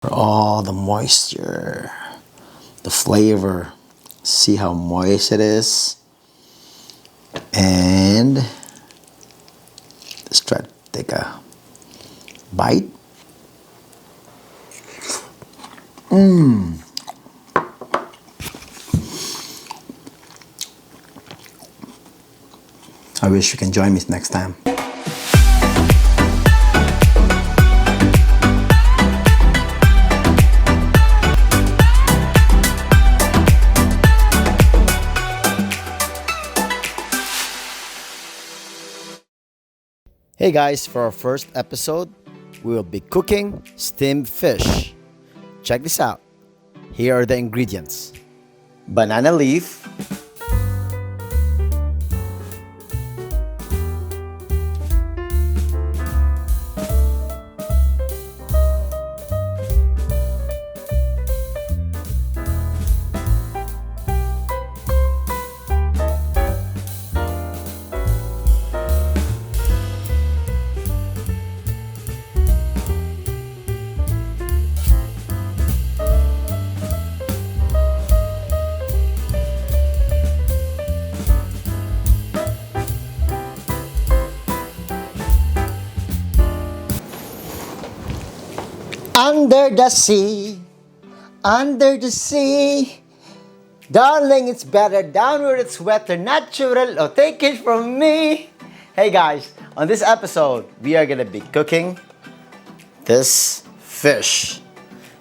For all the moisture, the flavor. See how moist it is? And let's try to take a bite. I wish you can join me next time. Hey guys, for our first episode, we will be cooking steamed fish. Check this out. Here are the ingredients. Banana leaf, under the sea, darling, it's better down where it's wetter, natural, oh, take it from me. Hey guys, on this episode, we are gonna be cooking this fish.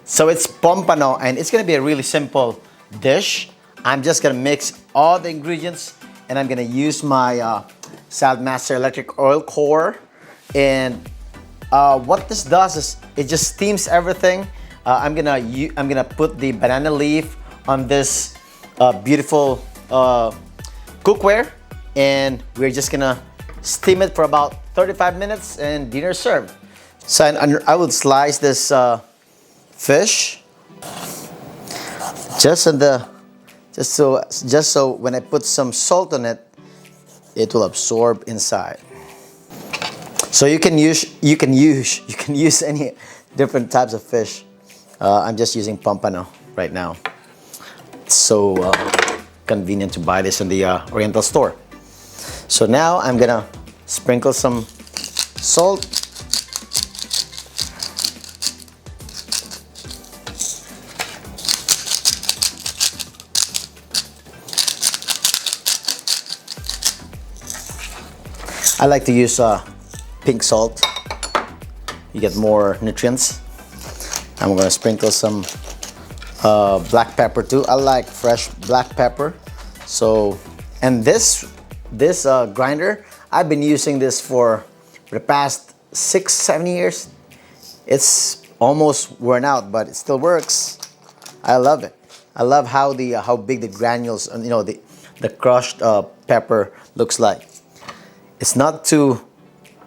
So it's Pompano, and it's gonna be a really simple dish. I'm just gonna mix all the ingredients, and I'm gonna use my Salad Master electric oil core. And what this does is it just steams everything. I'm gonna put the banana leaf on this beautiful cookware, and we're just gonna steam it for about 35 minutes, and dinner served. So I would slice this fish just so when I put some salt on it, it will absorb inside. So you can use any different types of fish. I'm just using Pompano right now. It's so convenient to buy this in the Oriental store. So now I'm gonna sprinkle some salt. I like to use pink salt. You get more nutrients. I'm gonna sprinkle some black pepper too. I like fresh black pepper. So, and this grinder, I've been using this for the past 6-7 years. It's almost worn out, but it still works. I love it. I love how big the granules, the crushed pepper looks like. It's not too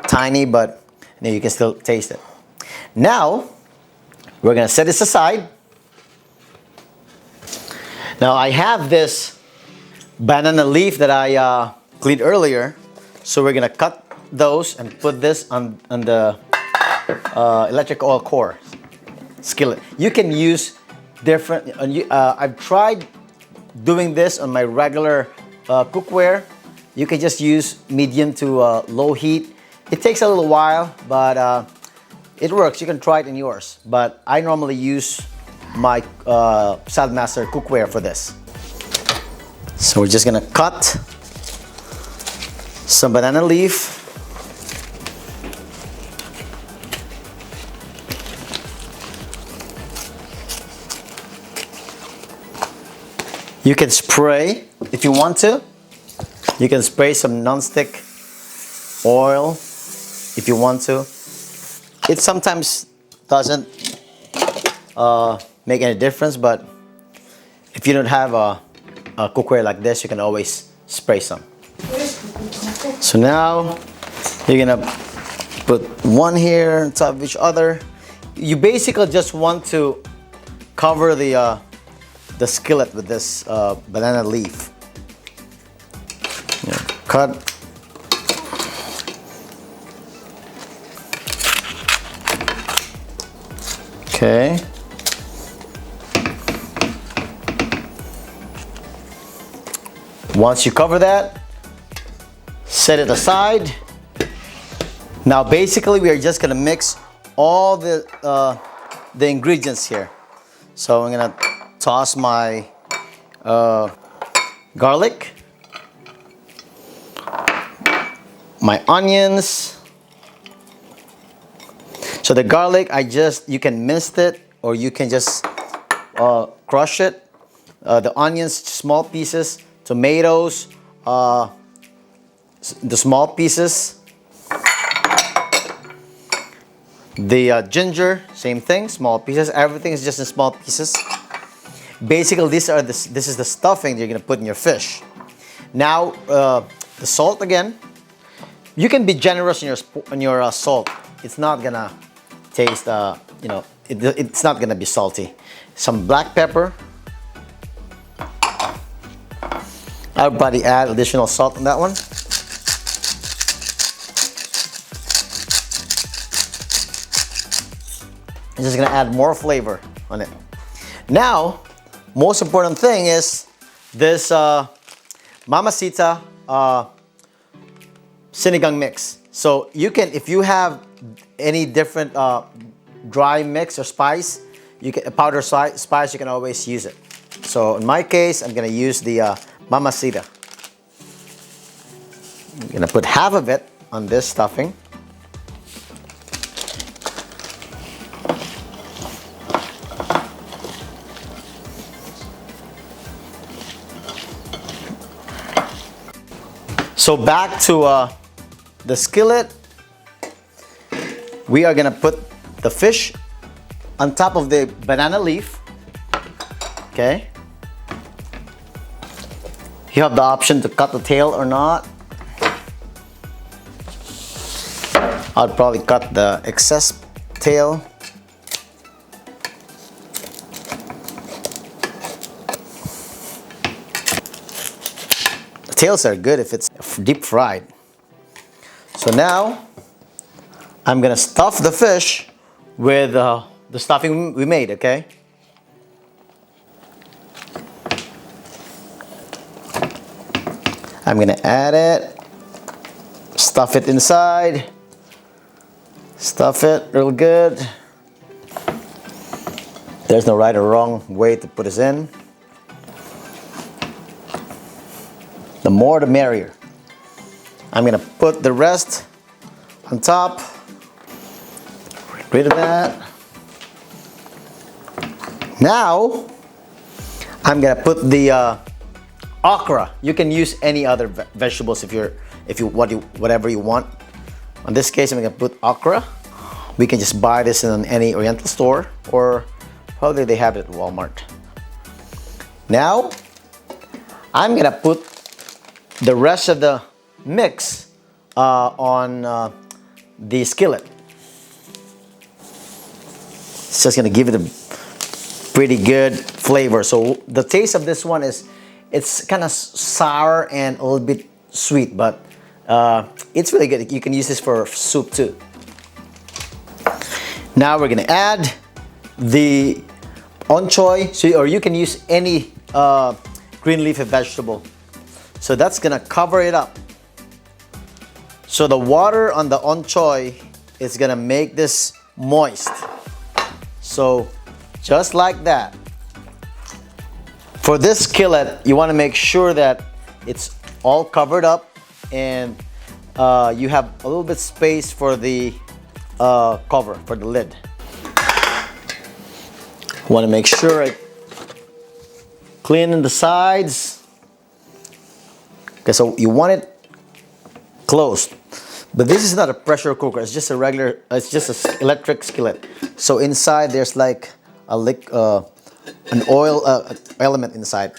tiny, but you can still taste it. Now, we're gonna set this aside. Now I have this banana leaf that I cleaned earlier. So we're gonna cut those and put this on the electric oil core skillet. You can use different, I've tried doing this on my regular cookware. You can just use medium to low heat. It takes a little while, but it works. You can try it in yours. But I normally use my Salad Master cookware for this. So we're just gonna cut some banana leaf. You can spray if you want to. You can spray some non-stick oil if you want to. It sometimes doesn't make any difference, but if you don't have a cookware like this, you can always spray some. So now you're gonna put one here on top of each other. You basically just want to cover the skillet with this banana leaf. Cut. Okay. Once you cover that, set it aside. Now basically we are just gonna mix all the ingredients here. So I'm gonna toss my garlic, my onions. So the garlic, you can mince it or you can just crush it. The onions, small pieces. Tomatoes, the small pieces. The ginger, same thing, small pieces. Everything is just in small pieces. Basically, this is the stuffing you're gonna put in your fish. Now, the salt again. You can be generous in your salt. It's not gonna taste, it's not gonna be salty. Some black pepper. I would probably add additional salt on that one. I'm just gonna add more flavor on it. Now, most important thing is this Mama Sita sinigang mix. So you can, if you have any different dry mix or spice, powder spice, you can always use it. So in my case, I'm gonna use the Mama Sita. I'm gonna put half of it on this stuffing. So back to the skillet, we are gonna put the fish on top of the banana leaf. Okay. You have the option to cut the tail or not. I'd probably cut the excess tail. The tails are good if it's deep fried. So now I'm gonna stuff the fish with the stuffing we made, okay? I'm gonna add it, stuff it inside, stuff it real good. There's no right or wrong way to put this in. The more the merrier. I'm gonna put the rest on top. Get rid of that. Now, I'm gonna put the okra. You can use any other vegetables whatever you want. In this case, I'm gonna put okra. We can just buy this in any Oriental store, or probably they have it at Walmart. Now, I'm gonna put the rest of the mix on the skillet. It's just gonna give it a pretty good flavor. So the taste of this one is, it's kind of sour and a little bit sweet, but it's really good. You can use this for soup too. Now we're gonna add the onchoy, or you can use any green leafy vegetable. So that's gonna cover it up. So the water on the onchoy is gonna make this moist. So just like that. For this skillet, you wanna make sure that it's all covered up and you have a little bit space for the cover, for the lid. Want to make sure I clean the sides. Okay, so you want it closed, but this is not a pressure cooker. It's just a regular. It's just an electric skillet. So inside there's like an oil element inside.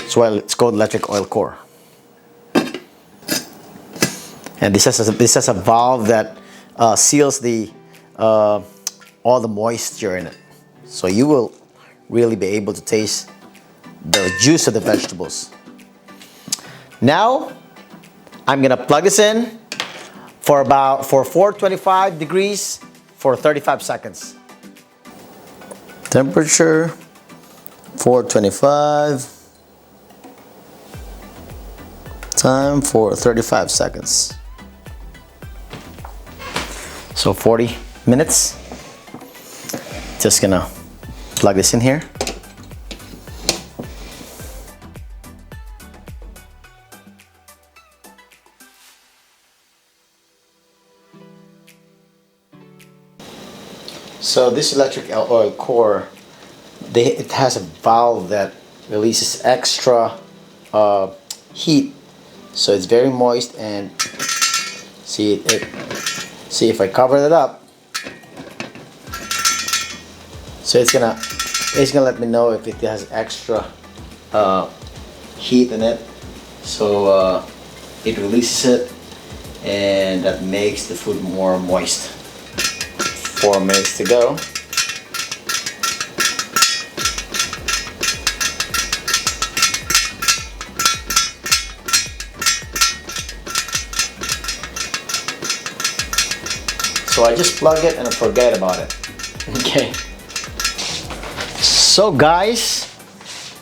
So it's called electric oil core. And this has a valve that seals all the moisture in it. So you will really be able to taste the juice of the vegetables. Now, I'm gonna plug this in for 425 degrees for 35 seconds. Temperature 425. Time for 35 seconds. So 40 minutes. Just gonna plug this in here. So this electric oil core, it has a valve that releases extra heat, so it's very moist. And see if I cover it up, so it's gonna let me know if it has extra heat in it. So it releases it, and that makes the food more moist. 4 minutes to go. So I just plug it and I forget about it. Okay. So guys,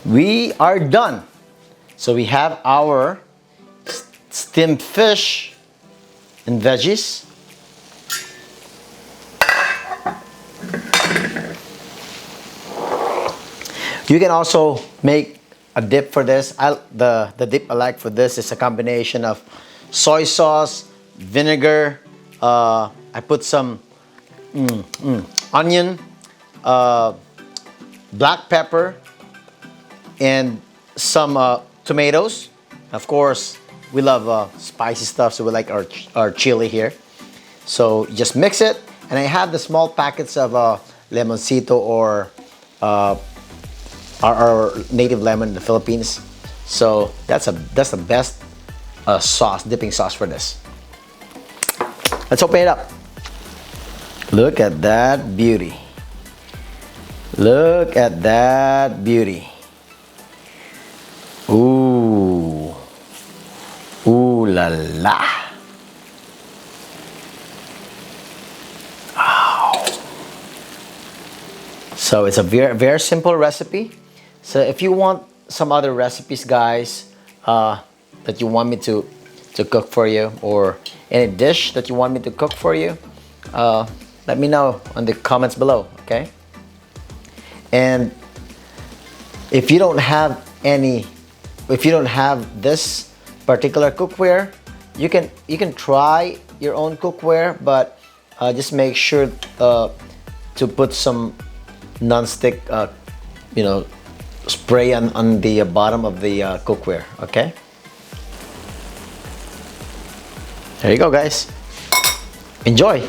we are done. So we have our steamed fish and veggies. You can also make a dip for this. The dip I like for this is a combination of soy sauce, vinegar. I put some onion, black pepper, and some tomatoes. Of course, we love spicy stuff, so we like our chili here. So you just mix it, and I have the small packets of lemoncito, or our native lemon in the Philippines. So that's the best dipping sauce for this. Let's open it up. Look at that beauty. Look at that beauty. Ooh. Ooh la la. Wow. So it's a very, very simple recipe. So if you want some other recipes, guys, that you want me to cook for you, or any dish that you want me to cook for you, let me know in the comments below, okay? And if you don't have this particular cookware, you can try your own cookware, but just make sure to put some non-stick, spray on the bottom of the cookware, okay? There you go, guys. Enjoy.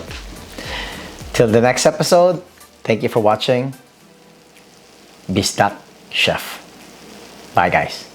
Till the next episode, thank you for watching. Bisdak Chef. Bye, guys.